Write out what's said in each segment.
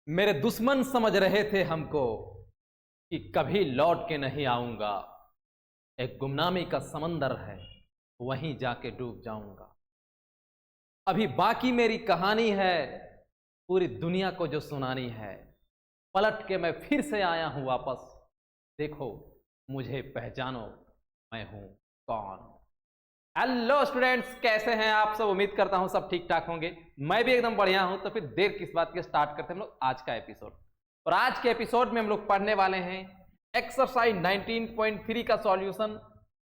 मेरे दुश्मन समझ रहे थे हमको कि कभी लौट के नहीं आऊंगा। एक गुमनामी का समंदर है, वहीं जाके डूब जाऊंगा। अभी बाकी मेरी कहानी है, पूरी दुनिया को जो सुनानी है। पलट के मैं फिर से आया हूं वापस, देखो मुझे पहचानो, मैं हूं कौन। हेलो स्टूडेंट्स, कैसे हैं आप सब? उम्मीद करता हूं सब ठीक ठाक होंगे। मैं भी एकदम बढ़िया हूं। तो फिर देर किस बात की, स्टार्ट करते हैं हम लोग आज का एपिसोड। और आज के एपिसोड में हम लोग पढ़ने वाले हैं एक्सरसाइज 19.3 का सॉल्यूशन।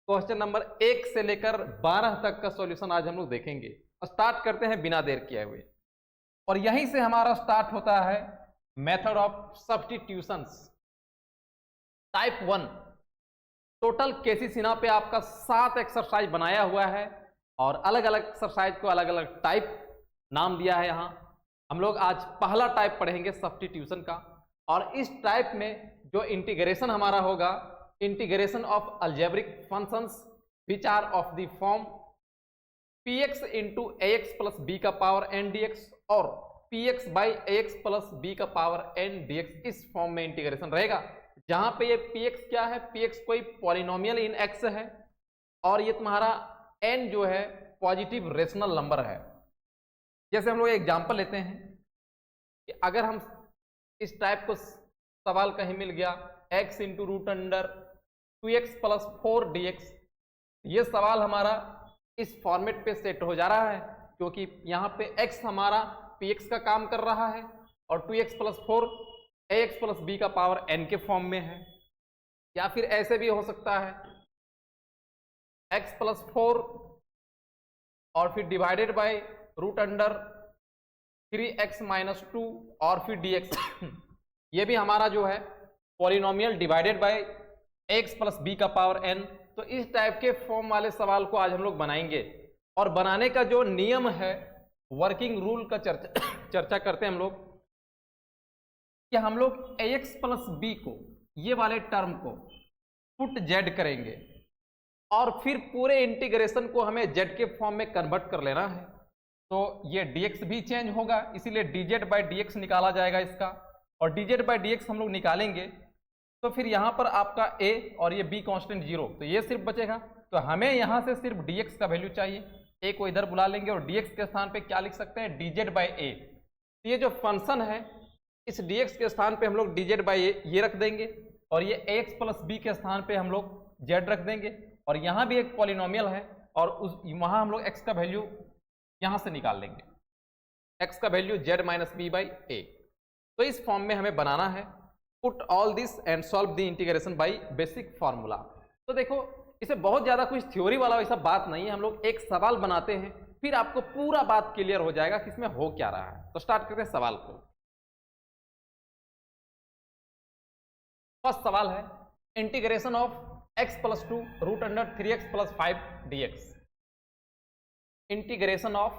क्वेश्चन नंबर 1 से लेकर 12 तक का सॉल्यूशन आज हम लोग देखेंगे। स्टार्ट करते हैं बिना देर किए हुए। और यहीं से हमारा स्टार्ट होता है method of substitutions type 1। Total केसीसिना पे आपका 7 एक्सरसाइज बनाया हुआ है और अलग अलग एक्सरसाइज को अलग अलग टाइप नाम दिया है। यहाँ हम लोग आज पहला टाइप पढ़ेंगे सब्स्टिट्यूशन का। और इस टाइप में जो इंटीग्रेशन हमारा होगा, integration of algebraic functions which are of the form px into ax plus B का पावर n dx और px by ax plus B का पावर n dx, इस फॉर्म में इंटीग्रेशन रहेगा। जहां पे ये px क्या है, px कोई पॉलिनोमियल इन x है और ये तुम्हारा n जो है पॉजिटिव रेशनल नंबर है। जैसे हम लोग एग्जांपल लेते हैं कि अगर हम इस टाइप को सवाल कहीं मिल गया x into root under 2x plus 4 dx, ये सवाल हमारा इस फॉर्मेट पे सेट हो जा रहा है क्योंकि यहाँ पे x हमारा px का काम कर रहा है और 2x plus 4 ax plus b का पावर n के फॉर्म में है। या फिर ऐसे भी हो सकता है x प्लस 4 और फिर divided by root under 3x minus 2 और फिर dx ये भी हमारा जो है polynomial divided by x plus b का पावर n। तो इस टाइप के फॉर्म वाले सवाल को आज हम लोग बनाएंगे। और बनाने का जो नियम है, वर्किंग रूल का चर्चा करते हैं हम लोग कि हम लोग ax प्लस b को, ये वाले टर्म को पुट z करेंगे और फिर पूरे इंटीग्रेशन को हमें z के फॉर्म में कन्वर्ट कर लेना है। तो ये dx भी चेंज होगा, इसीलिए dz बाई dx निकाला जाएगा इसका। और dz बाई dx हम लोग निकालेंगे तो फिर यहाँ पर आपका a और ये b कांस्टेंट 0, तो ये सिर्फ बचेगा। तो हमें यहाँ से सिर्फ dx का वैल्यू चाहिए। a को इधर बुला लेंगे और dx के स्थान पे क्या लिख सकते हैं, dz बाई a। तो ये जो फंक्शन है, इस dx के स्थान पे हम लोग dz बाई a ये रख देंगे और ये ax प्लस b के स्थान पे हम लोग z रख देंगे। और यहाँ भी एक पॉलिनोमियल है और वहाँ हम लोग x का वैल्यू यहाँ से निकाल लेंगे, x का value z minus b by a। तो इस फॉर्म में हमें बनाना है। Put all this and solve the integration by basic formula. तो देखो, इसे बहुत ज्यादा कुछ थ्योरी वाला वैसा बात नहीं है। हम लोग एक सवाल बनाते हैं, फिर आपको पूरा बात क्लियर हो जाएगा कि इसमें हो क्या रहा है। तो स्टार्ट करते हैं सवाल को। फर्स्ट सवाल है integration of x plus 2 root under 3x plus 5 dx। Integration of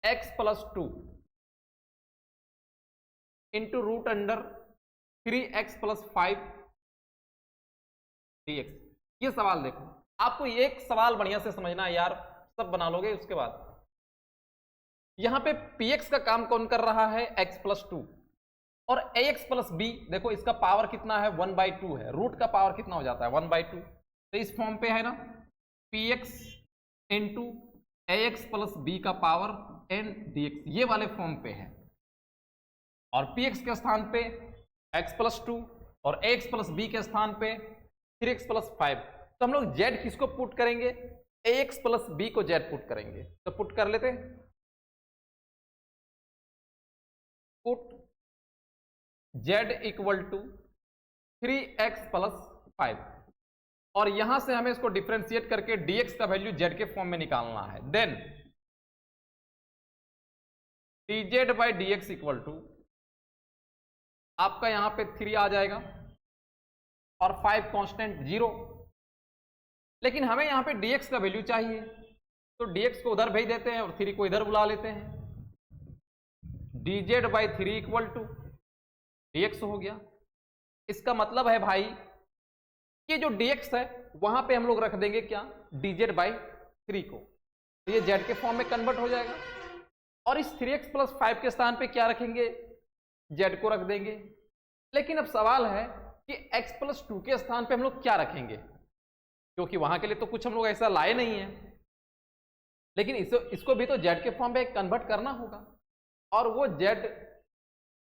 x plus 2 into root under 3x plus 5 dx। ये सवाल देखो, आपको एक सवाल बढ़िया से समझना है यार, सब बना लोगे उसके बाद। यहां पे px का काम कौन कर रहा है, x प्लस 2 और ax प्लस b। देखो इसका पावर कितना है, 1/2 है। रूट का पावर कितना हो जाता है, 1/2। तो इस फॉर्म पे है ना, px into ax plus b का पावर n dx, ये वाले फॉर्म पे है। और px के स्थान पे x प्लस 2 और ax प्लस b के स्थान पे 3x प्लस 5। तो हम लोग z किसको पुट करेंगे, ax प्लस b को z पुट करेंगे। तो पुट कर लेते हैं, put z equal to 3x plus 5 और यहां से हमें इसको डिफ्रेंशिएट करके dx का वैल्यू z के फॉर्म में निकालना है। Then dz by dx equal to आपका यहां पे 3 आ जाएगा और 5 कांस्टेंट 0। लेकिन हमें यहां पे dx का वैल्यू चाहिए, तो dx को उधर भेज देते हैं और 3 को इधर बुला लेते हैं। dz by 3 equal to dx हो गया। इसका मतलब है भाई कि जो dx है वहां पे हम लोग रख देंगे क्या, dz बाई 3 को। तो ये z के फॉर्म में कन्वर्ट हो जाएगा। और इस 3x प्लस 5 के स्थान पे क्या रखेंगे, जेड को रख देंगे। लेकिन अब सवाल है कि x+2 के स्थान पे हम लोग क्या रखेंगे, क्योंकि वहां के लिए तो कुछ हम लोग ऐसा लाए नहीं है, लेकिन इसको भी तो जेड के फॉर्म पे कन्वर्ट करना होगा। और वो जेड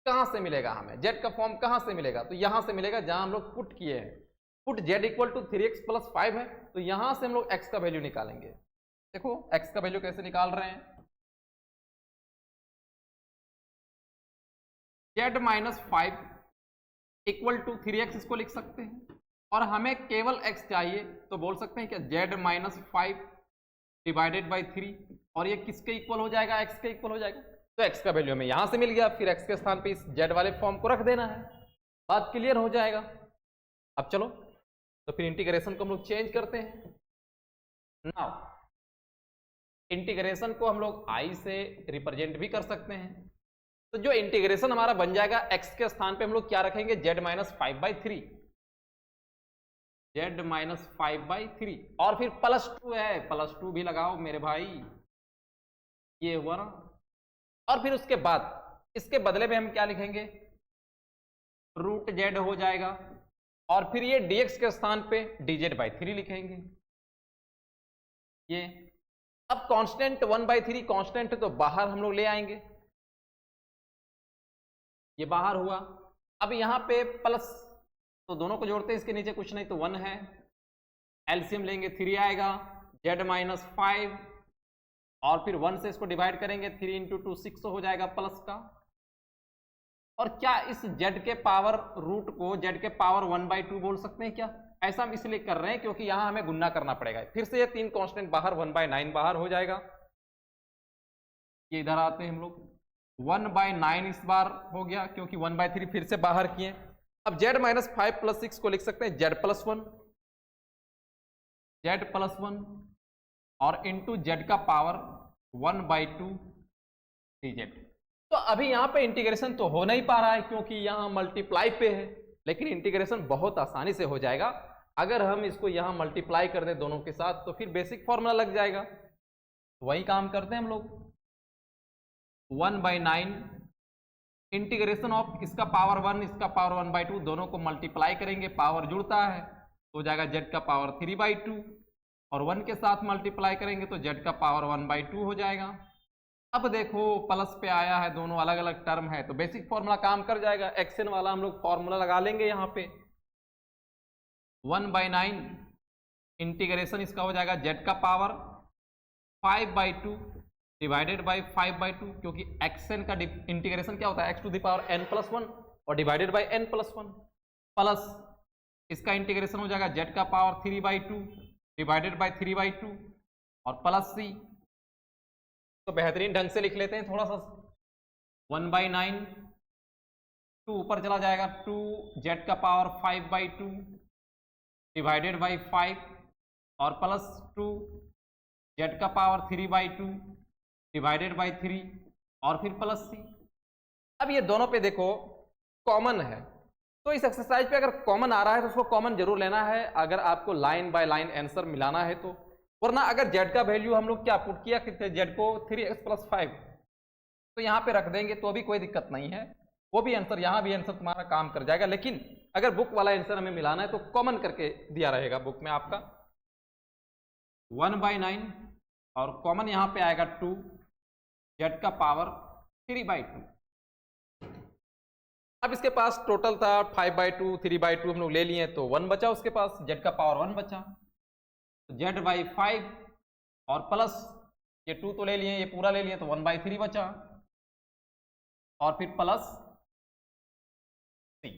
कहां से मिलेगा हमें, जेड का फॉर्म कहां से मिलेगा, तो यहां से मिलेगा जहां हम लोग पुट किए हैं। Put Z equal to 3x + 5 है, तो यहां से हम लोग x का वैल्यू निकालेंगे। देखो x का वैल्यू कैसे निकाल रहे हैं, z - 5 इक्वल टू 3x इसको लिख सकते हैं, और हमें केवल x चाहिए तो बोल सकते हैं क्या z - 5 डिवाइडेड बाई 3, और ये किसके इक्वल हो जाएगा, x के इक्वल हो जाएगा। तो x का वैल्यू हमें यहां से मिल गया, फिर x के स्थान पे इस z वाले फॉर्म को रख देना है, बात क्लियर हो जाएगा। अब चलो तो फिर इंटीग्रेशन को हम लोग चेंज करते हैं। नाउ इंटीग्रेशन को हम लोग i से रिप्रेजेंट भी कर सकते हैं, तो जो इंटीग्रेशन हमारा बन जाएगा x के स्थान पे हम लोग क्या रखेंगे, z - 5/3, z - 5/3, और फिर +2 है, +2 भी लगाओ मेरे भाई, ये हुआ ना। और फिर उसके बाद इसके बदले में हम क्या लिखेंगे, √z हो जाएगा, और फिर ये dx के स्थान पे dz/3 लिखेंगे। ये अब कांस्टेंट 1/3 कांस्टेंट तो बाहर हम लोग ले आएंगे, ये बाहर हुआ। अब यहां पे प्लस, तो दोनों को जोड़ते हैं, इसके नीचे कुछ नहीं तो 1 है, एलसीएम लेंगे 3 आएगा, z - 5, और फिर 1 से इसको डिवाइड करेंगे, 3 × 2 6 हो जाएगा प्लस का। और क्या इस z के पावर रूट को z के पावर 1/2 बोल सकते हैं क्या, ऐसा हम इसलिए कर रहे हैं क्योंकि यहां हमें गुणा करना पड़ेगा। फिर से ये 3 कांस्टेंट बाहर, 1/9 बाहर हो जाएगा, ये इधर आते हैं हम लोग, 1/9 इस बार हो गया क्योंकि 1/3 फिर से बाहर किए। अब z - 5 + 6 को लिख सकते हैं z + 1 और इंटू z का पावर 1/2 dz। तो अभी यहाँ पे इंटीग्रेशन तो हो नहीं पा रहा है क्योंकि यहाँ मल्टीप्लाई पे है, लेकिन इंटीग्रेशन बहुत आसानी से हो जाएगा अगर हम इसको यहाँ मल्टीप्लाई कर दें दोनों के साथ, तो फिर बेसिक फॉर्मूला लग जाएगा। वही काम करते हैं हम लोग, 1/9 इंटीग्रेशन ऑफ इसका पावर 1 इसका पावर 1/2, दोनों को मल्टीप्लाई करेंगे, पावर जुड़ता है तो हो जाएगा z का पावर 3/2, और 1 के साथ मल्टीप्लाई करेंगे तो z का पावर 1/2 हो जाएगा। अब देखो प्लस पे आया है, दोनों अलग अलग टर्म है, तो बेसिक फॉर्मूला काम कर जाएगा, एक्सन वाला हम लोग फॉर्मूला लगा लेंगे यहाँ पे। 1/9 इंटीग्रेशन इसका हो जाएगा z का पावर 5/2 डिवाइडेड बाई 5/2, क्योंकि एक्सन का इंटीग्रेशन क्या होता है, x⁴n+1 और डिवाइडेड बाई n+1, प्लस इसका इंटीग्रेशन हो जाएगा z का पावर 3/2 डिवाइडेड बाई 3/2 और प्लस c। तो बेहतरीन ढंग से लिख लेते हैं थोड़ा सा, 1/9 2 ऊपर चला जाएगा, 2z का पावर 5/2 डिवाइडेड बाई 5 और प्लस 2z का पावर 3/2 डिवाइडेड बाई 3 और फिर प्लस c। अब ये दोनों पे देखो कॉमन है, तो इस एक्सरसाइज पे अगर कॉमन आ रहा है तो उसको कॉमन जरूर लेना है अगर आपको लाइन बाय लाइन आंसर मिलाना है तो, वरना अगर z का वैल्यू हम लोग क्या पुट किया, z को 3x + 5 तो यहाँ पे रख देंगे तो भी कोई दिक्कत नहीं है, वो भी आंसर, यहाँ भी आंसर तुम्हारा काम कर जाएगा। लेकिन अगर बुक वाला आंसर हमें मिलाना है तो कॉमन करके दिया रहेगा बुक में आपका 1/9 और कॉमन यहाँ पे आएगा 2, z का पावर 3/2। अब इसके पास टोटल था 5/2 3/2 हम लोग ले लिए तो 1 बचा उसके पास, z का पावर 1 बचा, z/5 और प्लस ये 2 तो ले लिए, ये पूरा ले लिए तो 1/3 बचा और फिर प्लस c।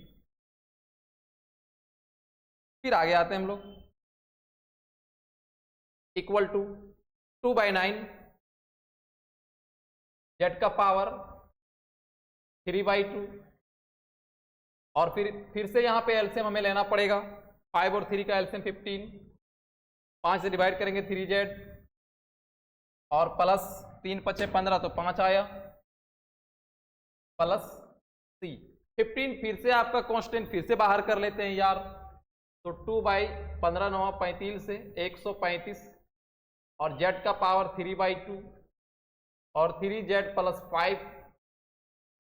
फिर आगे आते हैं हम लोग, इक्वल टू 2/9 z का पावर 3/2 और फिर से यहाँ पे एलसीएम हमें लेना पड़ेगा, 5 और 3 का एलसीएम 15, 5 से डिवाइड करेंगे 3z और प्लस 3 × 5 = 15 तो 5 आया प्लस c। 15 फिर से आपका कांस्टेंट फिर से बाहर कर लेते हैं यार, तो 2/15 9 35 से 135 और z का पावर 3/2 और 3z + 5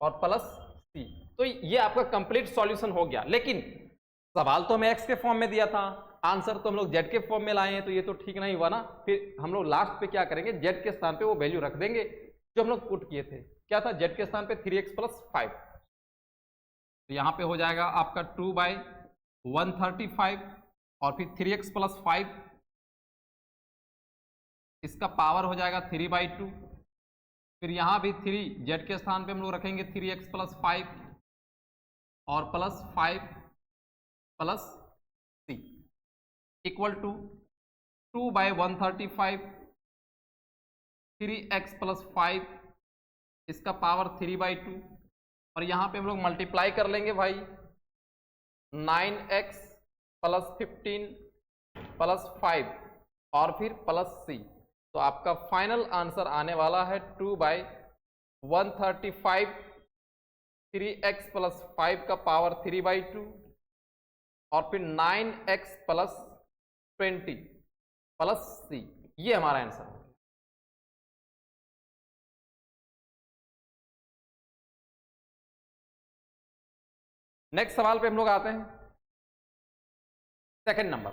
और प्लस c। सी। तो ये आपका कंप्लीट सॉल्यूशन हो गया। लेकिन सवाल तो हमें एक्स के फॉर्म में दिया था, आंसर तो हम लोग जेड के फॉर्म में लाए हैं, तो ये तो ठीक नहीं हुआ ना। फिर हम लोग लास्ट पे क्या करेंगे, जेड के स्थान पे वो वैल्यू रख देंगे जो हम लोग पुट किए थे। क्या था, जेड के स्थान पे 3x + 5, तो यहां पे हो जाएगा आपका 2/135 और फिर 3x + 5, इसका पावर हो जाएगा 3/2। फिर यहां भी 3 जेड के स्थान पे हम लोग रखेंगे 3x + 5 और +5 + c इक्वल टू 2/135 3x + 5, इसका पावर 3/2 और यहां पे हम लोग मल्टीप्लाई कर लेंगे भाई 9x + 15 + 5 और फिर +c। तो आपका फाइनल आंसर आने वाला है 2/135 3x + 5 का पावर 3/2 और फिर 9x + 20 + c। ये हमारा आंसर है। नेक्स्ट सवाल पे हम लोग आते हैं, second number,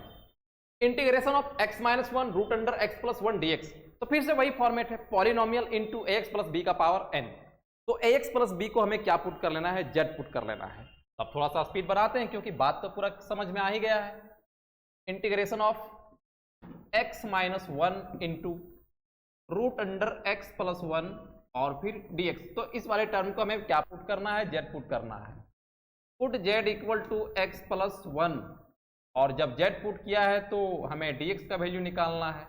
integration of x - 1 √x + 1 dx। तो फिर से वही फॉर्मेट है, पॉलिनोमियल इनटू ax + b का पावर n। तो ax + b को हमें क्या पुट कर लेना है, z पुट कर लेना है। अब थोड़ा सा स्पीड बढ़ाते हैं क्योंकि बात तो पूरा समझ में आ ही गया है। Integration of x - 1 into √x + 1 और फिर dx। तो इस वाले टर्म को हमें क्या पुट करना है, z पुट करना है। Put z equal to x + 1 और जब z पुट किया है तो हमें dx का वैल्यू निकालना है।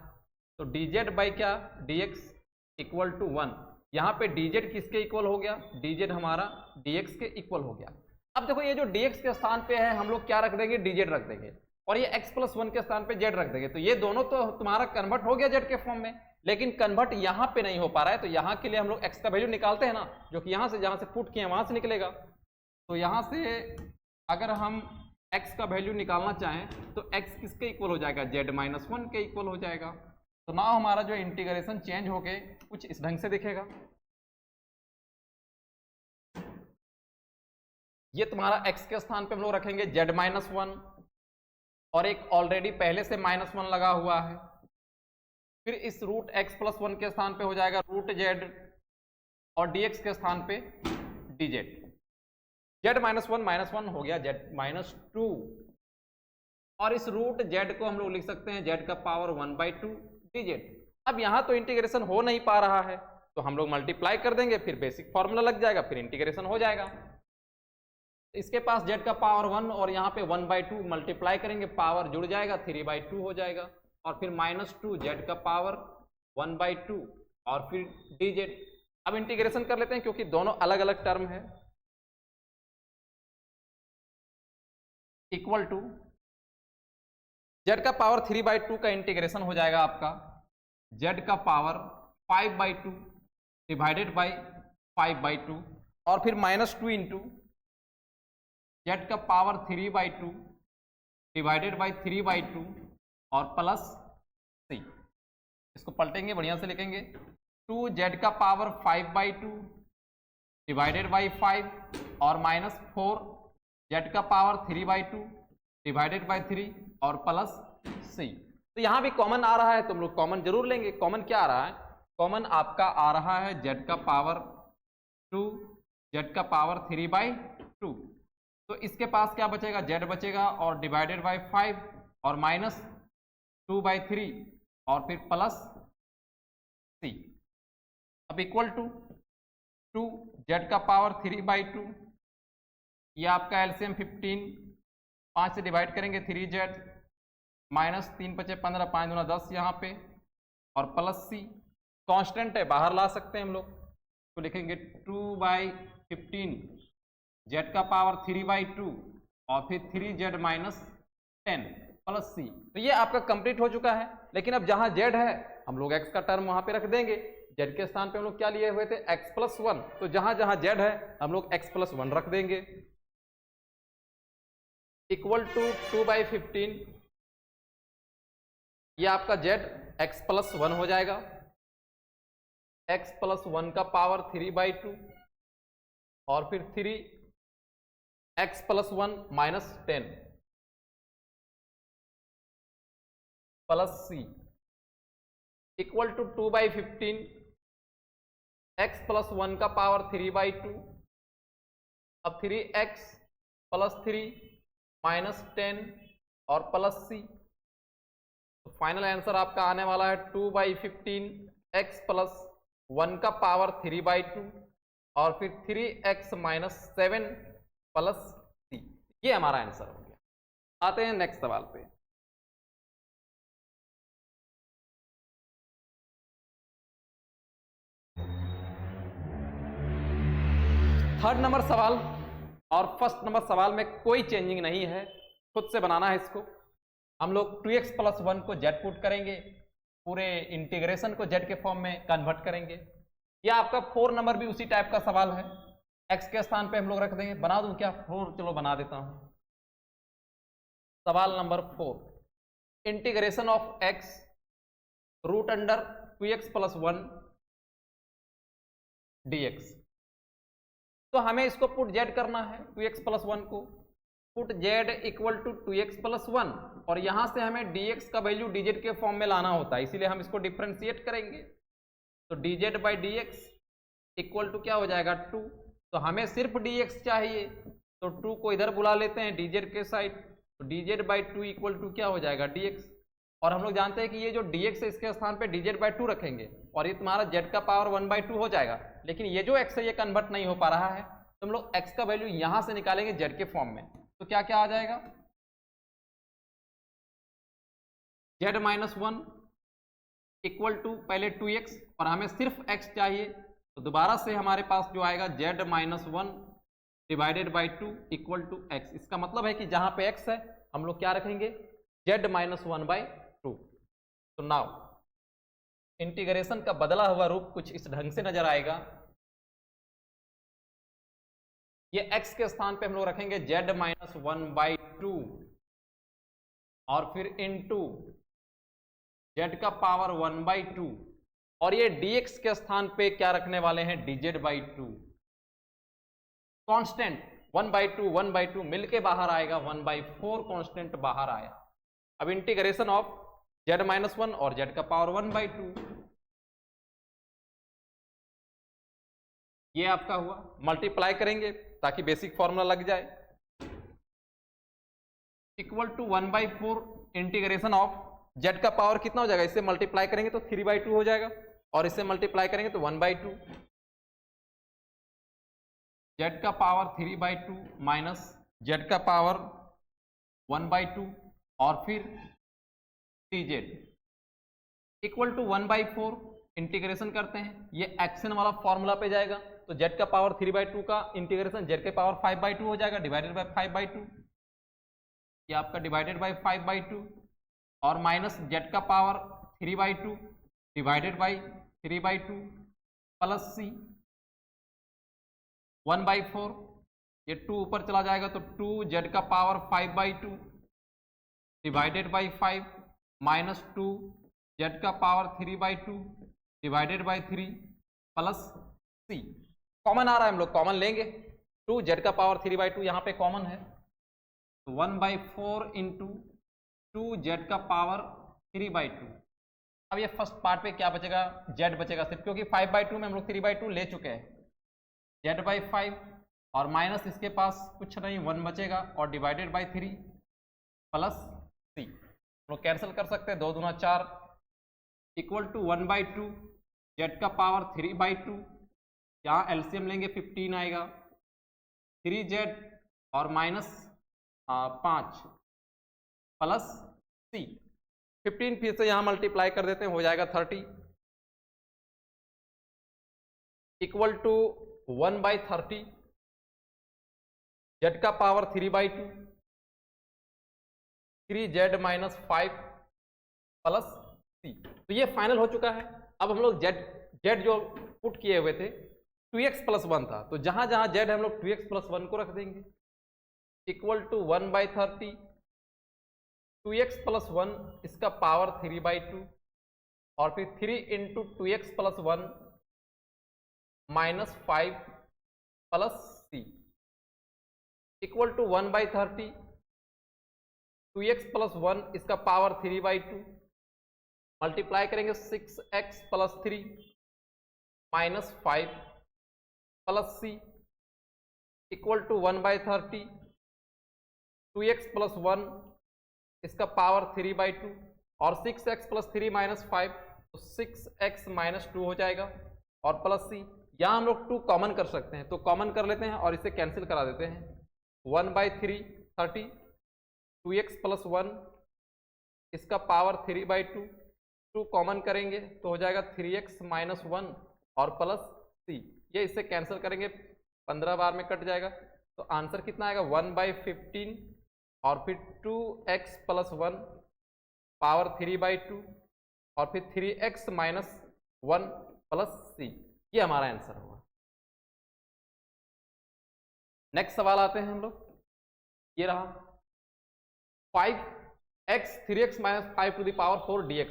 तो dz बाई क्या, dx इक्वल टू 1। यहाँ पे dz किसके इक्वल हो गया, dz हमारा dx के इक्वल हो गया। अब देखो ये जो dx के स्थान पे है हम लोग क्या रख देंगे, dz रख देंगे और ये x + 1 के स्थान पे z रख देंगे। तो ये दोनों तो तुम्हारा कन्वर्ट हो गया z के फॉर्म में, लेकिन कन्वर्ट यहाँ पे नहीं हो पा रहा है। तो यहाँ के लिए हम लोग x का वैल्यू निकालते हैं ना, जो कि यहाँ से जहाँ से पुट किए वहाँ से निकलेगा। तो यहाँ से अगर हम x का वैल्यू निकालना चाहें तो x किसके इक्वल हो जाएगा, z - 1 के इक्वल हो जाएगा। तो ना हमारा जो इंटीग्रेशन चेंज होके कुछ इस ढंग से दिखेगा। ये तुम्हारा x के स्थान पे हम लोग रखेंगे z - 1 और एक ऑलरेडी पहले से -1 लगा हुआ है। फिर इस √x + 1 के स्थान पे हो जाएगा √z और dx के स्थान पे dz। z - 1 हो गया z - 2 और इस √z को हम लोग लिख सकते हैं z का पावर 1/2 dz। अब यहां तो इंटीग्रेशन हो नहीं पा रहा है तो हम लोग मल्टीप्लाई कर देंगे, फिर बेसिक फॉर्मूला लग जाएगा, फिर इंटीग्रेशन हो जाएगा। इसके पास z का पावर 1 और यहाँ पे 1/2 मल्टीप्लाई करेंगे, पावर जुड़ जाएगा 3/2 हो जाएगा और फिर -2 z का पावर 1/2 और फिर dz। अब इंटीग्रेशन कर लेते हैं क्योंकि दोनों अलग अलग टर्म है। इक्वल टू z का पावर 3/2 का इंटीग्रेशन हो जाएगा आपका z का पावर 5/2 डिवाइडेड बाई 5/2 और फिर -2 इंटू z का पावर 3/2 डिवाइडेड बाई 3/2 और प्लस c। इसको पलटेंगे, बढ़िया से लिखेंगे 2z का पावर 5/2 डिवाइडेड बाई 5 और -4 z का पावर 3/2 डिवाइडेड बाई 3 और प्लस c। तो यहाँ भी कॉमन आ रहा है तो हम लोग कॉमन जरूर लेंगे। कॉमन क्या आ रहा है, कॉमन आपका आ रहा है z का पावर 2 z का पावर 3/2। तो इसके पास क्या बचेगा, z बचेगा और डिवाइडेड बाई 5 और -2/3 और फिर प्लस c। अब इक्वल टू 2 z का पावर 3/2, ये आपका एलसीएम 15, 5 से डिवाइड करेंगे 3z -3 × 5 = 15, 5 × 10 यहाँ पे और प्लस c। कांस्टेंट है, बाहर ला सकते हैं हम लोग, तो लिखेंगे 2/15 z का पावर 3/2 और फिर 3z - 10 प्लस c। तो ये आपका कंप्लीट हो चुका है। लेकिन अब जहां z है हम लोग x का टर्म वहां पे रख देंगे। z के स्थान पे हम लोग क्या लिए हुए थे, x + 1, तो जहां जहां z है हम लोग x + 1 रख देंगे। इक्वल टू 2/15, ये आपका z x + 1 हो जाएगा, x + 1 का पावर 3/2 और फिर 3 x plus 1 minus 10 plus C equal to 2/15 x plus 1 का पावर 3/2। अब 3x प्लस 3 माइनस 10 और प्लस सी, तो फाइनल आंसर आपका आने वाला है 2/15 एक्स प्लस 1 का पावर 3/2 और फिर 3x माइनस 7 प्लस सी। ये हमारा आंसर हो गया। आते हैं नेक्स्ट सवाल पे। थर्ड नंबर सवाल, और फर्स्ट नंबर सवाल में कोई चेंजिंग नहीं है, खुद से बनाना है इसको। हम लोग 2x प्लस 1 को z पुट करेंगे, पूरे इंटीग्रेशन को z के फॉर्म में कन्वर्ट करेंगे। या आपका 4 नंबर भी उसी टाइप का सवाल है, x के स्थान पे हम लोग रख देंगे। बना दूं क्या 4? चलो बना देता हूं। सवाल number 4, integration of x root under 2x plus 1 dx। तो हमें इसको पुट z करना है, 2x प्लस 1 को put z equal to 2x plus 1, और यहां से हमें dx का वैल्यू dz के फॉर्म में लाना होता है, इसीलिए हम इसको डिफ्रेंशिएट करेंगे। तो dz by dx equal to क्या हो जाएगा 2। तो हमें सिर्फ dx चाहिए, तो 2 को इधर बुला लेते हैं dz के साइड, तो dz बाई 2 इक्वल टू क्या हो जाएगा dx। और हम लोग जानते हैं कि ये जो dx है इसके स्थान पे dz बाई 2 रखेंगे और ये तुम्हारा z का पावर 1/2 हो जाएगा। लेकिन ये जो x है ये कन्वर्ट नहीं हो पा रहा है, तो हम लोग x का वैल्यू यहां से निकालेंगे z के फॉर्म में। तो क्या क्या आ जाएगा, z माइनस 1 इक्वल टू पहले 2x, और हमें सिर्फ x चाहिए, तो दोबारा से हमारे पास जो आएगा z minus 1 divided by 2 equal to x। इसका मतलब है कि जहां पे x है हम लोग क्या रखेंगे, z माइनस 1/2। तो नाउ इंटीग्रेशन का बदला हुआ रूप कुछ इस ढंग से नजर आएगा। ये x के स्थान पे हम लोग रखेंगे z माइनस 1/2 और फिर इनटू z का पावर 1/2, और ये dx के स्थान पे क्या रखने वाले हैं dz/2। कांस्टेंट 1/2 1/2 मिलके बाहर आएगा 1/4, कांस्टेंट बाहर आया। अब इंटीग्रेशन ऑफ z माइनस 1 और z का पावर 1/2, ये आपका हुआ। मल्टीप्लाई करेंगे ताकि बेसिक फॉर्मूला लग जाए, equal to 1/4 integration of z का पावर कितना हो जाएगा, इससे मल्टीप्लाई करेंगे तो 3/2 हो जाएगा, और इससे मल्टीप्लाई करेंगे तो 1/2, z का पावर 3/2 माइनस z का पावर 1/2 और फिर dz इक्वल टू 1/4। इंटीग्रेशन करते हैं, ये एक्शन वाला फॉर्मूला पे जाएगा, तो z का पावर 3/2 का इंटीग्रेशन z के पावर 5/2 हो जाएगा डिवाइडेड बाय 5/2, ये आपका डिवाइडेड बाय 5/2, और माइनस z का power 3/2 divided bye 3/2 plus c 1/4, ये 2 ऊपर चला जाएगा तो 2z का power 5/2 divided by 5 minus 2z का power 3/2 divided by 3 plus c। Common आ रहा है, हम लोग कॉमन लेंगे, 2z का पावर 3/2 यहाँ पे कॉमन है, तो 1/4 इंटू 2z का पावर 3/2। अब ये फर्स्ट पार्ट पे क्या बचेगा, z बचेगा सिर्फ, क्योंकि 5/2 में हम लोग 3/2 ले चुके हैं, z/5 और माइनस इसके पास कुछ नहीं 1 बचेगा और डिवाइडेड बाय 3 प्लस c। हम लोग कैंसिल कर सकते हैं, 2 दूना 4 इक्वल टू 1/2 z का पावर 3/2, यहाँ एलसीएम लेंगे 15 आएगा, 3z और माइनस 5 प्लस c। 15 फिर से यहाँ मल्टीप्लाई कर देते हैं, हो जाएगा 30 इक्वल टू 1/30 z का power 3/2 3z minus 5 plus c। तो ये फाइनल हो चुका है। अब हम लोग z जो पुट किए हुए थे 2x प्लस 1 था, तो जहां जहां z हम लोग 2x प्लस 1 को रख देंगे, इक्वल टू 1/30 2x प्लस 1 इसका पावर 3/2 और फिर 3 into 2x plus 1 minus 5 plus c equal to 1/30, 2x plus 1 इसका पावर 3/2, मल्टीप्लाई करेंगे 6x plus 3 minus 5 plus c equal to 1/30, 2x plus 1 इसका पावर 3/2 और 6x प्लस 3 माइनस 5 तो 6x माइनस 2 हो जाएगा और प्लस c। यहाँ हम लोग 2 कॉमन कर सकते हैं तो कॉमन कर लेते हैं और इसे कैंसिल करा देते हैं। 1/3 30, 2x प्लस 1 इसका पावर 3/2, 2 कॉमन करेंगे तो हो जाएगा 3x माइनस 1 और प्लस c। ये इससे कैंसिल करेंगे 15 बार में कट जाएगा तो आंसर कितना आएगा 1/15 और फिर 2x प्लस 1 पावर 3/2 और फिर 3x माइनस 1 प्लस c। ये हमारा आंसर होगा। नेक्स्ट सवाल आते हैं हम लोग, ये रहा 5x 3x minus 5 to the power 4 dx।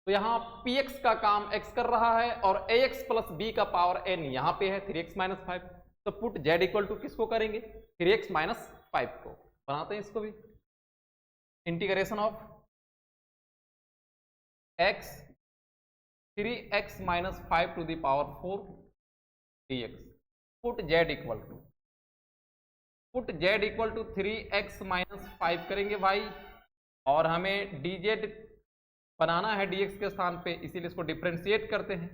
तो यहाँ px का काम x कर रहा है और ax प्लस b का पावर n यहाँ पे है 3x माइनस 5। तो पुट z इक्वल टू किसको करेंगे 3x माइनस 5 को। बनाते हैं इसको भी, integration of x 3x minus 5 to the power 4 dx। Put z equal to 3x minus 5 करेंगे भाई और हमें dz बनाना है dx के स्थान पे, इसीलिए इसको डिफ्रेंशिएट करते हैं।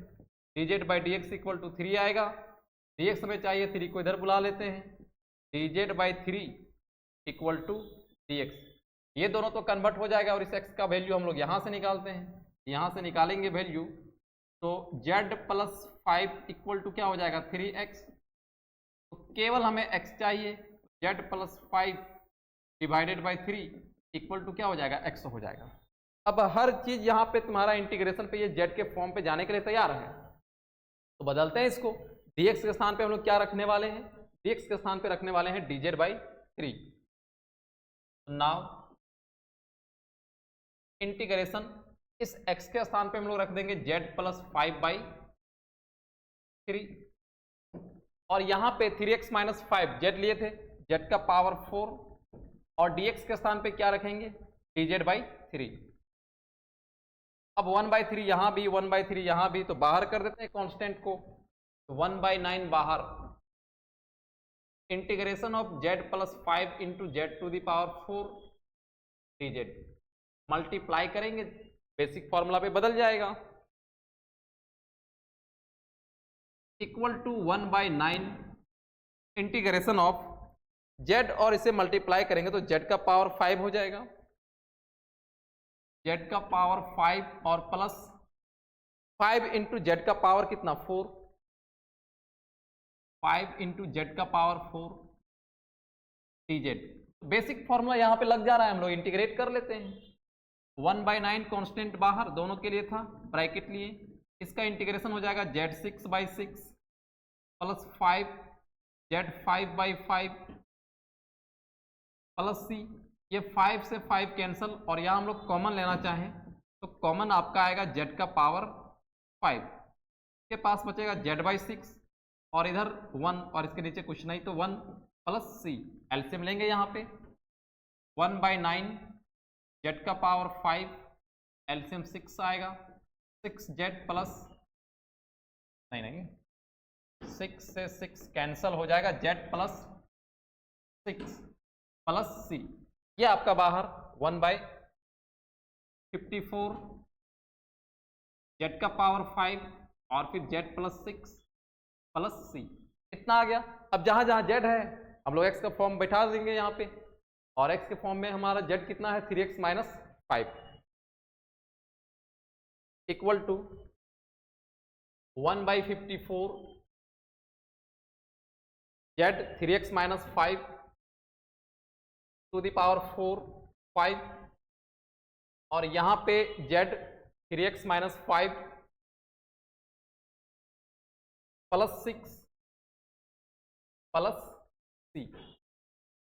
dz by dx equal to 3 आएगा, dx हमें चाहिए 3 को इधर बुला लेते हैं, dz by 3 equal to dx। ये दोनों तो कन्वर्ट हो जाएगा और इस x का वैल्यू हम लोग यहाँ से निकालते हैं, यहाँ से निकालेंगे वैल्यू तो z प्लस 5 इक्वल टू क्या हो जाएगा 3x। तो केवल हमें x चाहिए, z plus 5 divided by 3 equal to क्या हो जाएगा x हो जाएगा। अब हर चीज यहाँ पे तुम्हारा इंटीग्रेशन पे ये z के फॉर्म पे जाने के लिए तैयार है तो बदलते हैं इसको। dx के स्थान पे हम लोग क्या रखने वाले हैं, dx के स्थान पे रखने वाले हैं dz बाई 3। नाउ इंटीग्रेशन इस x के स्थान पे हम लोग रख देंगे z प्लस 5/3 और यहाँ पे 3x माइनस 5 z लिए थे, z का पावर 4 और dx के स्थान पे क्या रखेंगे dz बाई 3। अब 1/3 यहाँ भी 1/3 यहाँ भी तो बाहर कर देते हैं कांस्टेंट को, 1/9 बाहर। Integration of z plus 5 into z to the power 4 dz multiply करेंगे, बेसिक फॉर्मूला पे बदल जाएगा, equal to 1/9 integration of z और इसे मल्टीप्लाई करेंगे तो z का पावर 5 हो जाएगा, z का पावर 5 और प्लस 5 इंटू जेड का पावर कितना 4, 5 इंटू जेड का पावर 4 dz। बेसिक फॉर्मूला यहाँ पे लग जा रहा है, हम लोग इंटीग्रेट कर लेते हैं। 1/9 कांस्टेंट बाहर दोनों के लिए था, ब्रैकेट लिए, इसका इंटीग्रेशन हो जाएगा z6/6 plus 5 z5/5 plus c। ये 5 से 5 कैंसल और यहाँ हम लोग कॉमन लेना चाहें तो कॉमन आपका आएगा z का पावर 5, के पास बचेगा z/6 और इधर 1 और इसके नीचे कुछ नहीं तो 1 प्लस c। एलसीएम लेंगे यहाँ पे 1/9 z का पावर 5 एलसीएम 6 आएगा, 6z प्लस नहीं 6 से 6 कैंसल हो जाएगा, z प्लस 6 प्लस c। ये आपका बाहर 1/54 z का पावर 5 और फिर z प्लस 6 प्लस c इतना आ गया। अब जहां जहां z है हम लोग x का फॉर्म बैठा देंगे यहाँ पे और x के फॉर्म में हमारा z कितना है 3x minus 5 equal to 1/54 z 3x minus 5 to the power 4 5 और यहाँ पे z 3x minus 5 plus 6 plus c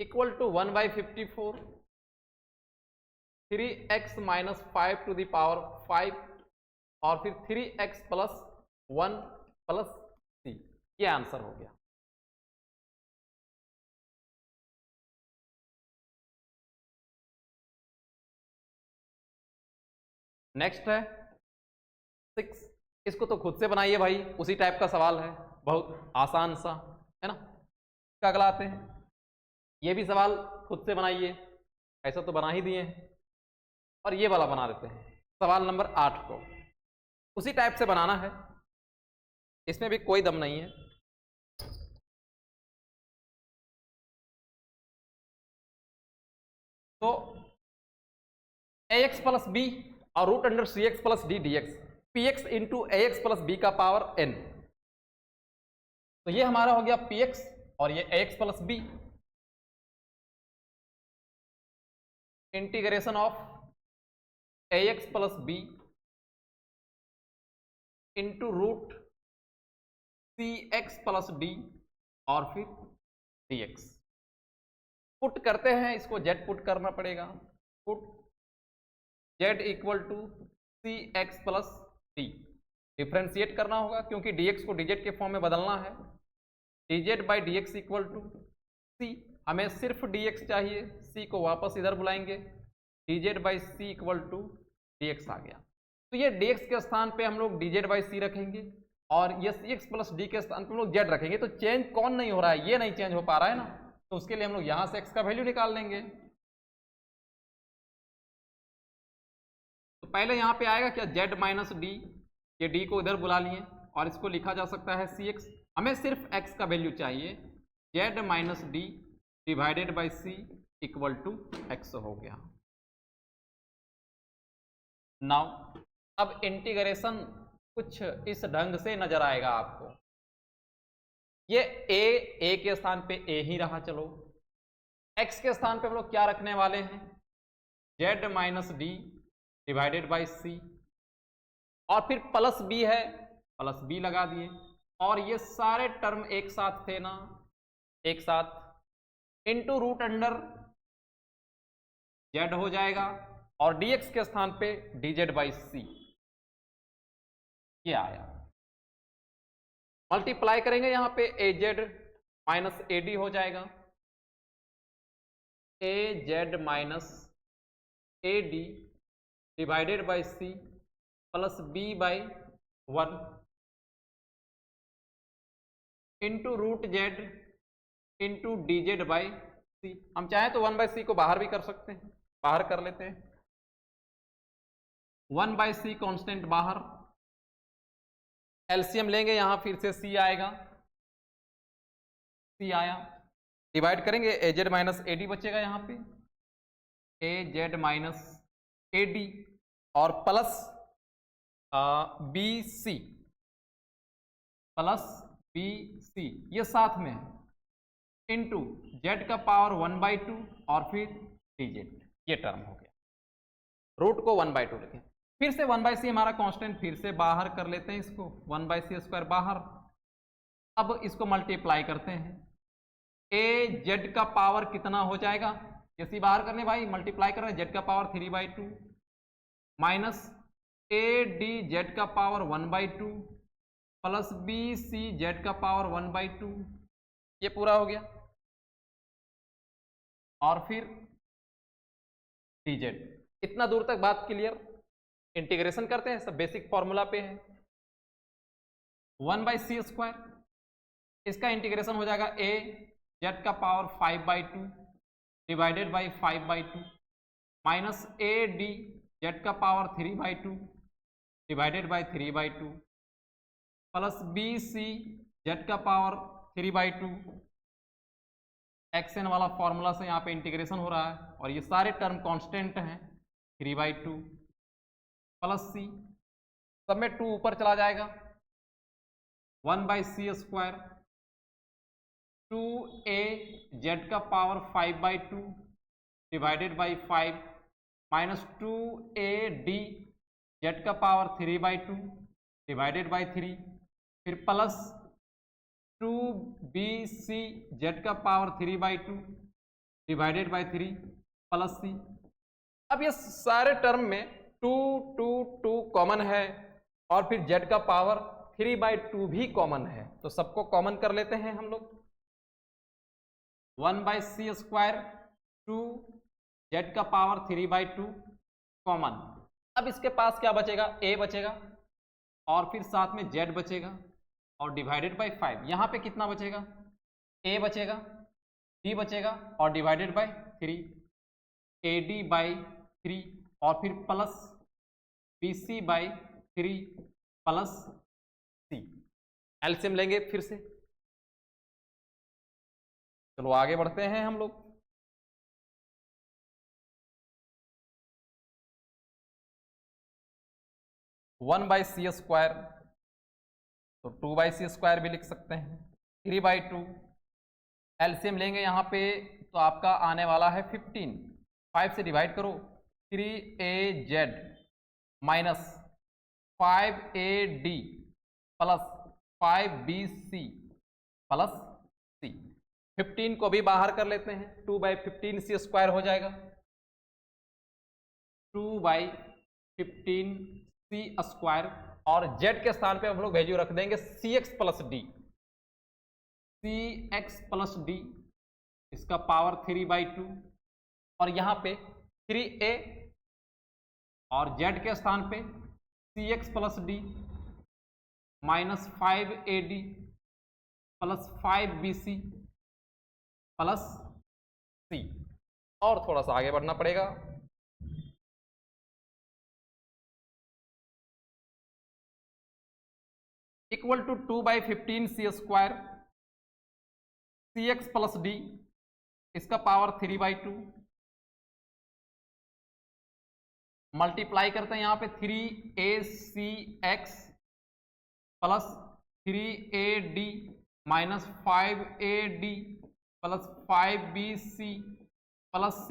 equal to 1/54 3x minus 5 to the power 5 और फिर 3x प्लस 1 प्लस c। ये आंसर हो गया। नेक्स्ट है 6, इसको तो खुद से बनाइए भाई, उसी टाइप का सवाल है, बहुत आसान सा है ना। अगला आते हैं, ये भी सवाल खुद से बनाइए, ऐसा तो बना ही दिए हैं, और ये वाला बना देते हैं सवाल नंबर 8 को, उसी टाइप से बनाना है, इसमें भी कोई दम नहीं है। तो ax प्लस बी और root under C x plus D D X, P X into A X plus B का पावर n, तो ये हमारा हो गया पी एक्स और ये ax plus b, integration of ax plus b into root c x plus d और फिर डी एक्स। पुट करते हैं इसको, z पुट करना पड़ेगा, put z equal to c x plus d, differentiate करना होगा क्योंकि dx को dz के फॉर्म में बदलना है, dz by D X equal to C, हमें सिर्फ dx चाहिए, c को वापस इधर बुलाएंगे, dz by c equal to dx आ गया। तो ये dx के स्थान पे हम लोग dz बाई सी रखेंगे और ये सी एक्स प्लस डी के स्थान पे हम लोग z रखेंगे। तो चेंज कौन नहीं हो रहा है, ये नहीं चेंज हो पा रहा है ना, तो उसके लिए हम लोग यहां से x का वैल्यू निकाल लेंगे। तो पहले यहां पे आएगा क्या, z माइनस डी, ये d को इधर बुला लिए और इसको लिखा जा सकता है सी एक्स, हमें सिर्फ x का वैल्यू चाहिए, z minus D divided by c equal to x हो गया। नाउ अब इंटीग्रेशन कुछ इस ढंग से नजर आएगा आपको, ये a के स्थान पे a ही रहा, चलो x के स्थान पे हम लोग क्या रखने वाले हैं, z minus D divided by C, और फिर प्लस b है, प्लस b लगा दिए, और ये सारे टर्म एक साथ थे ना, एक साथ इंटू रूट अंडर z हो जाएगा और dx के स्थान पे dz बाई सी, ये आया, मल्टीप्लाई करेंगे यहां पे az माइनस ad हो जाएगा, az minus ad divided by C plus b by 1 into root z into dz by C. हम चाहें तो 1 बाई सी को बाहर भी कर सकते हैं, बाहर कर लेते हैं, 1 बाई सी कॉन्स्टेंट बाहर, एलसीएम लेंगे यहां फिर से c आएगा, c आया, डिवाइड करेंगे az माइनस ad बचेगा यहाँ पे, az माइनस ad और plus b c, plus b c ये साथ में है इंटू जेड का पावर 1/2 और फिर dz, ये टर्म हो गया, रूट को 1/2 लिखें, फिर से 1/c हमारा कांस्टेंट, फिर से बाहर कर लेते हैं इसको, 1/c² बाहर, अब इसको मल्टीप्लाई करते हैं, a z का पावर कितना हो जाएगा, जैसे बाहर करने भाई मल्टीप्लाई कर रहे हैं, z का power 3/2 minus a d z का power 1/2 plus b c z का पावर 1/2, ये पूरा हो गया, और फिर dz। इतना दूर तक बात क्लियर। इंटीग्रेशन करते हैं, सब बेसिक फॉर्मूला पे है, 1/c², इसका इंटीग्रेशन हो जाएगा a z का power 5/2 divided by 5/2 minus a d z का power 3/2 divided by 3/2 plus b c z का पावर 3/2, xn वाला फॉर्मूला से यहाँ पे इंटीग्रेशन हो रहा है, और ये सारे टर्म कांस्टेंट हैं, 3/2 प्लस c, सब में 2 ऊपर चला जाएगा, 1/c², 2a z का power 5/2 divided by 5 minus 2a d z का पावर 3/2 डिवाइडेड बाई 3, फिर प्लस 2bc z का power 3/2 divided by 3 plus c। अब ये सारे टर्म में 2 2 2 कॉमन है, और फिर z का पावर 3/2 भी कॉमन है, तो सबको कॉमन कर लेते हैं हम लोग, 1/c², 2 z का पावर 3/2 कॉमन, अब इसके पास क्या बचेगा, a बचेगा और फिर साथ में z बचेगा और डिवाइडेड बाई 5। यहाँ पे कितना बचेगा, a बचेगा, b बचेगा और डिवाइडेड बाई 3, AD बाई 3 और फिर plus BC by 3 plus C। LCM लेंगे फिर से। चलो आगे बढ़ते हैं हम लोग। 1/c², तो 2/c² भी लिख सकते हैं। 3/2 एलसीएम लेंगे यहाँ पे तो आपका आने वाला है 15। 5 से डिवाइड करो, 3AZ minus 5AD plus 5BC plus C। 15 को भी बाहर कर लेते हैं, 2/15c² हो जाएगा। 2/15c² और z के स्थान पे हम लोग वैल्यू रख देंगे cx plus D. cx plus d इसका पावर 3/2 और यहाँ पे 3a और z के स्थान पे cx plus d minus 5AD plus 5BC plus C। और थोड़ा सा आगे बढ़ना पड़ेगा। Equal to 2/15c², cx plus d इसका पावर 3/2 मल्टीप्लाई करते हैं यहाँ पे 3acx plus 3AD minus 5AD plus 5BC plus C।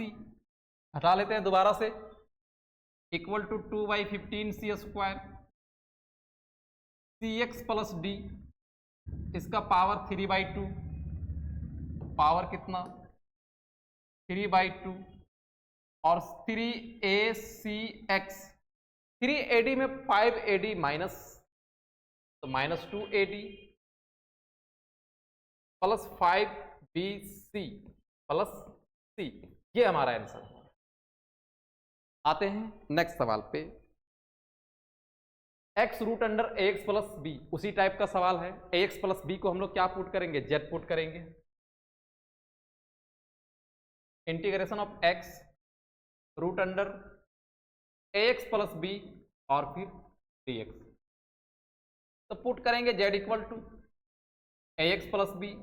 हटा लेते हैं दोबारा से, equal to 2/15c², cx plus d इसका पावर 3/2, पावर कितना 3/2 और 3acx, 3AD में 5AD माइनस तो minus 2AD plus 5BC plus C। ये हमारा आंसर है। आते हैं नेक्स्ट सवाल पे। x root under ax plus बी, उसी टाइप का सवाल है। ax प्लस बी को हम लोग क्या पुट करेंगे, z पुट करेंगे। Integration of x root under ax plus B और फिर dx, तो पुट करेंगे z equal to ax plus b,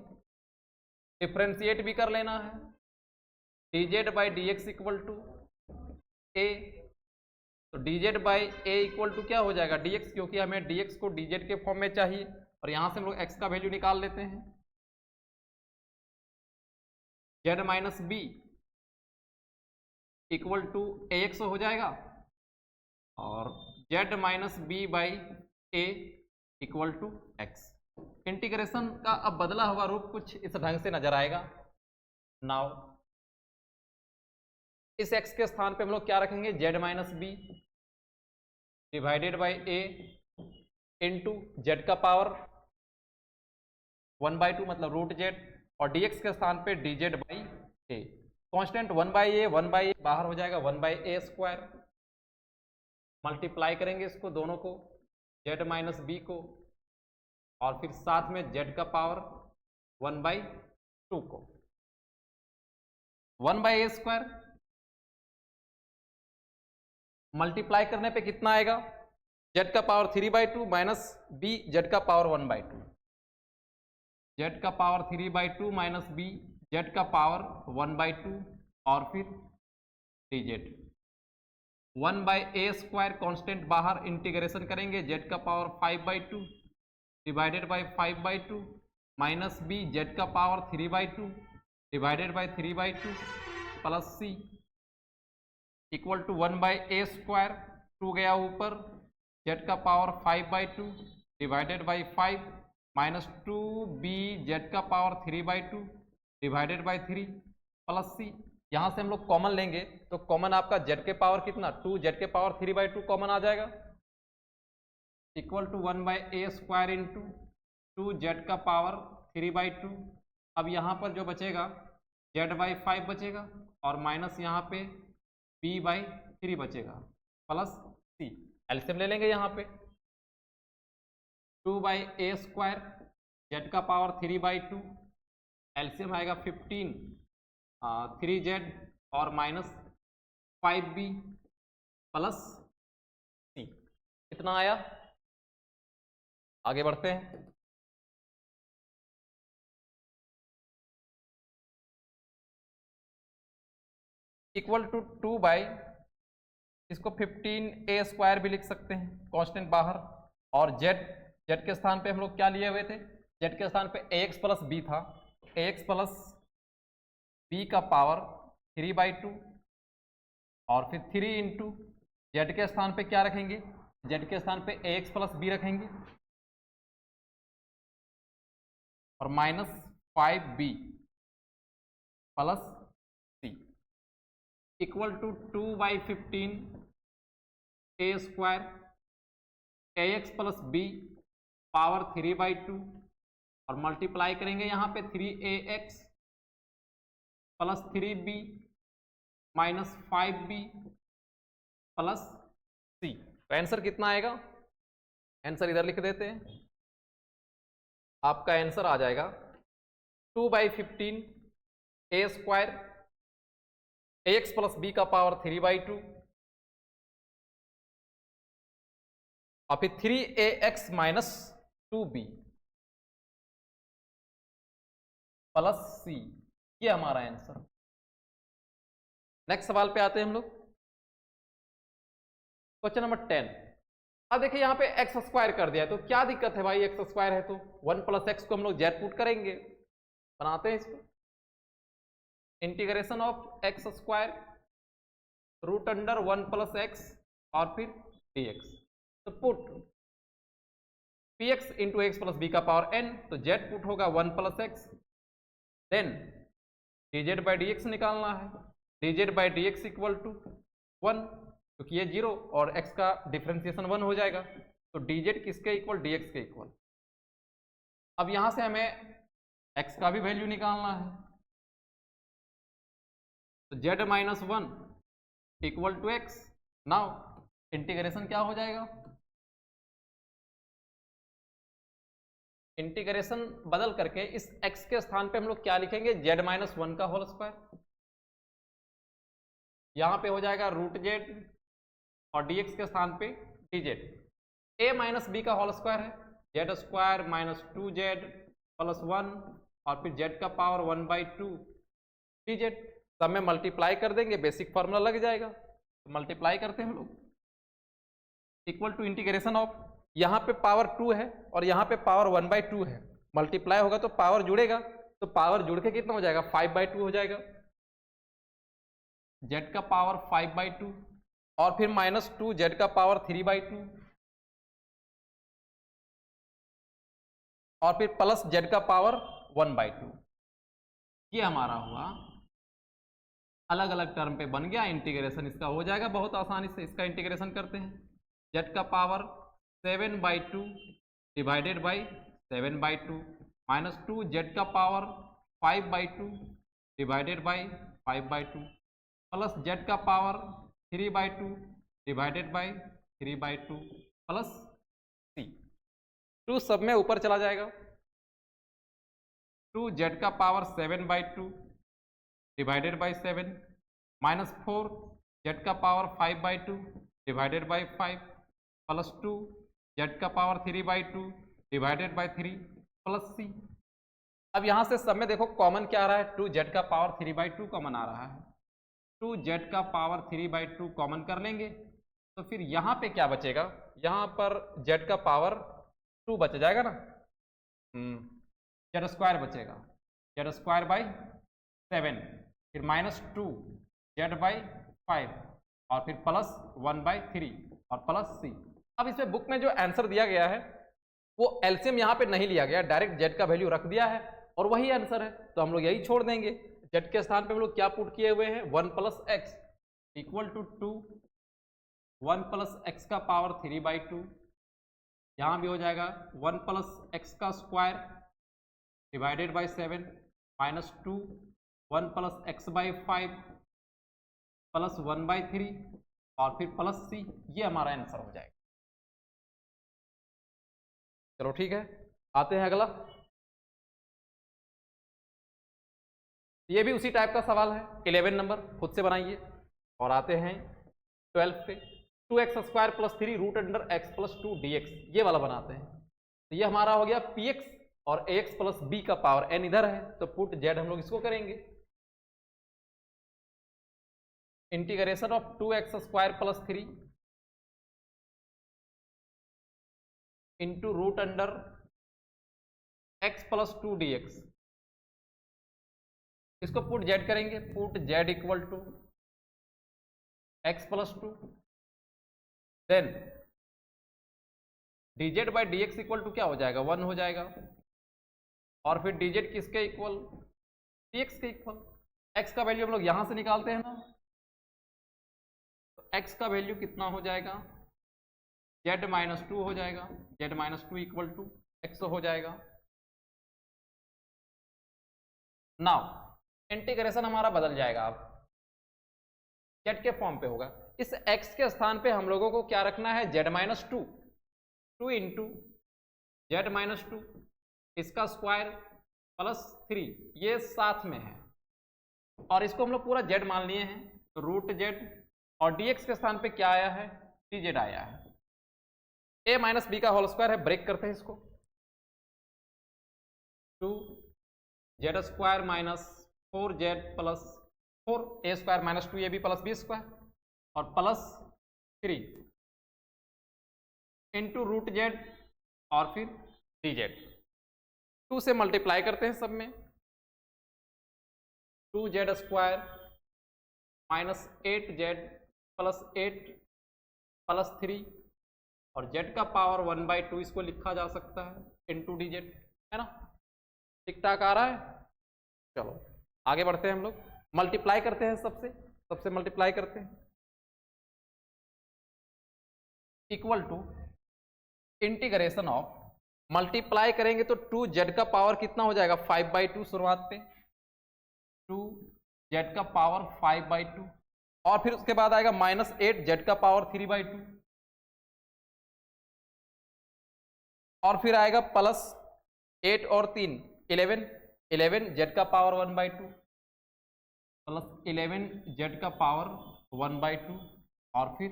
differentiate भी कर लेना है, dz by dx equal to a, तो dz by a equal to क्या हो जाएगा dx, क्योंकि हमें dx को dz के फॉर्म में चाहिए और यहां से हम लोग x का वैल्यू निकाल लेते हैं। z minus b equal to ax हो जाएगा और z minus b by a equal to x। Integration का अब बदला हुआ रूप कुछ इस ढंग से नजर आएगा। नाउ इस x के स्थान पे हम लोग क्या रखेंगे, z minus b divided by a into z का पावर 1/2 मतलब रूट जेड और dx के स्थान पे dz by a। Constant 1/a बाहर हो जाएगा, 1/a²। मल्टीप्लाई करेंगे इसको दोनों को, z माइनस बी को और फिर साथ में z का पावर 1/2 को, 1/a²। मल्टीप्लाई करने पे कितना आएगा, z का पावर 3/2 माइनस b z का पावर 1/2, z का पावर 3/2 माइनस b z का पावर 1/2 और फिर dz 1/a² कांस्टेंट बाहर, इंटीग्रेशन करेंगे z का power 5/2 divided by 5/2 minus b z का power 3/2 divided by 3/2 plus c equal to 1/a², 2 गया ऊपर, z का power 5/2 divided by 5 minus 2b z का power 3/2 divided by 3 plus c। यहाँ से हम लोग कॉमन लेंगे तो कॉमन आपका z के पावर कितना, 2 z के पावर 3/2 कॉमन आ जाएगा, equal to 1/a² into 2 z का पावर 3/2। अब यहाँ पर जो बचेगा z बाई 5 बचेगा और माइनस यहाँ पे b बाई 3 बचेगा प्लस सी। एलसीएम ले लेंगे यहाँ पे 2/a², जेड का पावर 3/2, एलसीएम आएगा 15, 3z और माइनस 5b प्लस सी। कितना आया? आगे बढ़ते हैं। इक्वल टू 2 इसको 15a² भी लिख सकते हैं, कांस्टेंट बाहर, और जेड के स्थान पे हम लोग क्या लिए हुए थे? जेड के स्थान पे ax प्लस बी था, ax प्लस बी का पावर 3/2 और फिर 3 इंटू जेड के स्थान पे क्या रखेंगे? जेड के स्थान पे ax प्लस बी रखेंगे और minus 5b plus C equal to 2/15a², ax plus b power 3/2 और मल्टीप्लाई करेंगे यहाँ पे 3ax plus 3b minus 5b plus सी। तो आंसर कितना आएगा? आंसर इधर लिख देते हैं। आपका आंसर आ जाएगा 2/15a², ax प्लस बी का पावर 3/2 और फिर 3ax माइनस 2b प्लस सी। ये हमारा आंसर। नेक्स्ट सवाल पे आते हैं हम लोग। Question number 10। अब देखिए यहाँ पे x² कर दिया है, तो क्या दिक्कत है भाई? x² है तो 1 प्लस एक्स को हम लोग जेड पुट करेंगे, बनाते हैं इसको। Integration of x² root under 1 plus x और फिर dx। तो put px into x plus B का पावर n, तो जेड पुट होगा 1 plus x, then dz by dx निकालना है। dz by dx equal to 1, क्योंकि ये 0 और x का डिफ्रेंसिएशन 1 हो जाएगा, तो dz किसके इक्वल? dx के इक्वल। अब यहां से हमें x का भी वैल्यू निकालना है, तो z minus 1 equal to x. Now integration क्या हो जाएगा? इंटीग्रेशन बदल करके इस x के स्थान पे हम लोग क्या लिखेंगे? z माइनस 1 का होल स्क्वायर। यहां पे हो जाएगा रूट जेड और dx के स्थान पे dz। a माइनस बी का होल स्क्वायर है, z² माइनस 2z प्लस 1 और फिर z का पावर 1/2 dz। सब में मल्टीप्लाई कर देंगे, बेसिक फॉर्मूला लग जाएगा। तो मल्टीप्लाई करते हैं हम लोग, इक्वल टू इंटीग्रेशन ऑफ, यहाँ पे पावर 2 है और यहाँ पे पावर 1/2 है, मल्टीप्लाई होगा तो पावर जुड़ेगा, तो पावर जुड़ के कितना हो जाएगा? 5/2 हो जाएगा। z का पावर 5/2 और फिर माइनस 2 z का पावर 3/2 और फिर प्लस z का पावर 1/2। ये हमारा हुआ, अलग अलग टर्म पे बन गया। इंटीग्रेशन इसका हो जाएगा बहुत आसानी से। इसका इंटीग्रेशन करते हैं, z का power 7/2 divided by 7/2 minus 2 z का power 5/2 divided by 5/2 plus z का power 3/2 divided by 3/2 plus c। 2 सब में ऊपर चला जाएगा, 2 z का power 7/2 divided by 7 minus 4 z का power 5/2 divided by 5 plus 2 z का power 3/2 divided by 3 plus c। अब यहां से सब में देखो कॉमन क्या आ रहा है? 2z का पावर 3/2 कॉमन आ रहा है, 2z का पावर 3/2 कॉमन कर लेंगे, तो फिर यहाँ पे क्या बचेगा? यहाँ पर z का पावर 2 बच जाएगा ना, z² बचेगा, z² बाई 7, फिर माइनस 2 z बाई 5 और फिर प्लस 1/3 और प्लस c। अब इसमें बुक में जो आंसर दिया गया है वो एलसीएम यहाँ पे नहीं लिया गया, डायरेक्ट z का वैल्यू रख दिया है और वही आंसर है, तो हम लोग यही छोड़ देंगे। z के स्थान पे हम लोग क्या पुट किए हुए हैं? 1 plus x equal to 2, 1 plus x का पावर 3/2, यहाँ भी हो जाएगा 1 प्लस एक्स का square divided by 7 minus 2 1 plus x by 5 plus 1/3 और फिर प्लस सी, ये हमारा आंसर हो जाएगा। चलो ठीक है, आते हैं अगला। ये भी उसी टाइप का सवाल है, 11 नंबर, खुद से बनाइए। और आते हैं 12 पे, 2x² + 3 √x+2 dx, ये वाला बनाते हैं। तो ये हमारा हो गया px और ax + b का पावर n इधर है, तो पुट z हम लोग इसको करेंगे। Integration of 2x² + 3 into √x+2 dx, इसको पुट z करेंगे। Put z equal to x+2, then dz by dx equal to क्या हो जाएगा, 1 हो जाएगा। और फिर dz किसके इक्वल, dx के इक्वल। x का वैल्यू हम लोग यहां से निकालते हैं ना, तो x का वैल्यू कितना हो जाएगा, z-2 हो जाएगा। z-2 इक्वल टू x हो जाएगा। नाउ इंटीग्रेशन हमारा बदल जाएगा, अब z के फॉर्म पे होगा। इस x के स्थान पे हम लोगों को क्या रखना है, z-2, 2 इंटू z-2 इसका स्क्वायर प्लस 3, ये साथ में है, और इसको हम लोग पूरा z मान लिए हैं, तो √z, और dx के स्थान पे क्या आया है, dz आया है। a माइनस बी का होल स्क्वायर है, ब्रेक करते हैं इसको, 2z² - 4z + 4 a² - 2ab + b² और प्लस 3 इंटू √z और फिर dz। 2 से मल्टीप्लाई करते हैं सब में, 2z² - 8z + 8 + 3 और z का पावर 1/2 इसको लिखा जा सकता है, इंटू dz, है ना। ठीक ठाक आ रहा है। चलो आगे बढ़ते हैं हम लोग, मल्टीप्लाई करते हैं सबसे मल्टीप्लाई करते हैं, equal to integration of, multiply करेंगे तो 2z का पावर कितना हो जाएगा, 5/2 शुरुआत पे, 2z का पावर 5/2 और फिर उसके बाद आएगा -8z का पावर 3/2 और फिर आएगा प्लस 8 और 3 11 z का पावर 1/2 प्लस 11 z का पावर 1/2 और फिर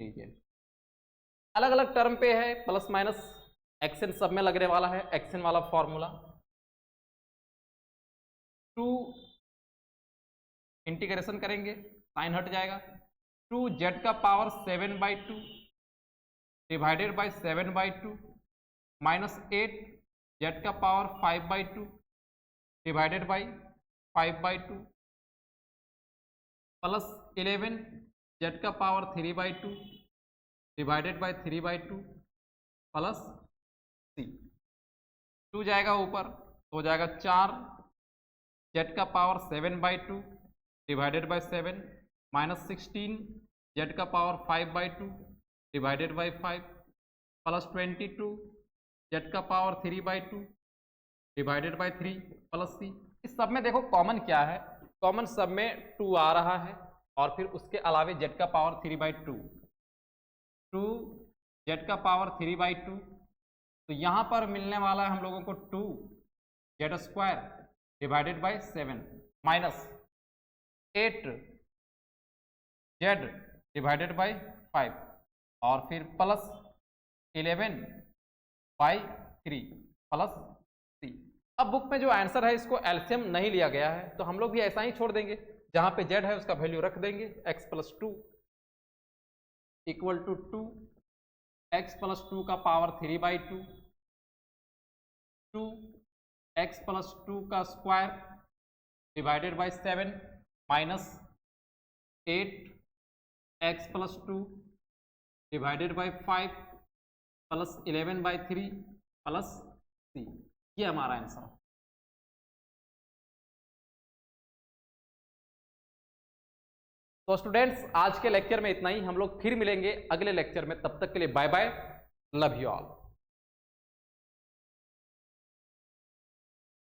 3z। अलग अलग टर्म पे है, प्लस माइनस एक्शन सब में लगने वाला है, एक्शन वाला फॉर्मूला। 2 इंटीग्रेशन करेंगे, साइन हट जाएगा, 2z का पावर 7/2 डिवाइडेड बाई 7/2 -8z का power 5/2 divided by 5/2 plus 11z का power 3/2 divided by 3/2 plus c। 2 जाएगा ऊपर, हो जाएगा 4z का पावर 7/2 डिवाइडेड बाई 7 -16z का power 5/2 divided by 5 plus 22z का power 3/2 divided by 3 plus c। इस सब में देखो कॉमन क्या है, कॉमन सब में 2 आ रहा है और फिर उसके अलावे z का पावर 3/2, 2z का पावर 3/2, तो यहां पर मिलने वाला है हम लोगों को 2z² divided by 7 minus 8z divided by 5 और फिर प्लस 11/3 प्लस c। अब बुक में जो आंसर है इसको एलसीएम नहीं लिया गया है, तो हम लोग भी ऐसा ही छोड़ देंगे, जहां पे z है उसका वैल्यू रख देंगे, x+2 इक्वल टू 2x+2 का पावर 3/2, 2x+2 का square divided by 7 minus 8x+2 divided by 5 plus 11/3 plus c। ये हमारा आंसर है। तो स्टूडेंट्स आज के लेक्चर में इतना ही, हम लोग फिर मिलेंगे अगले लेक्चर में, तब तक के लिए bye bye, love you all.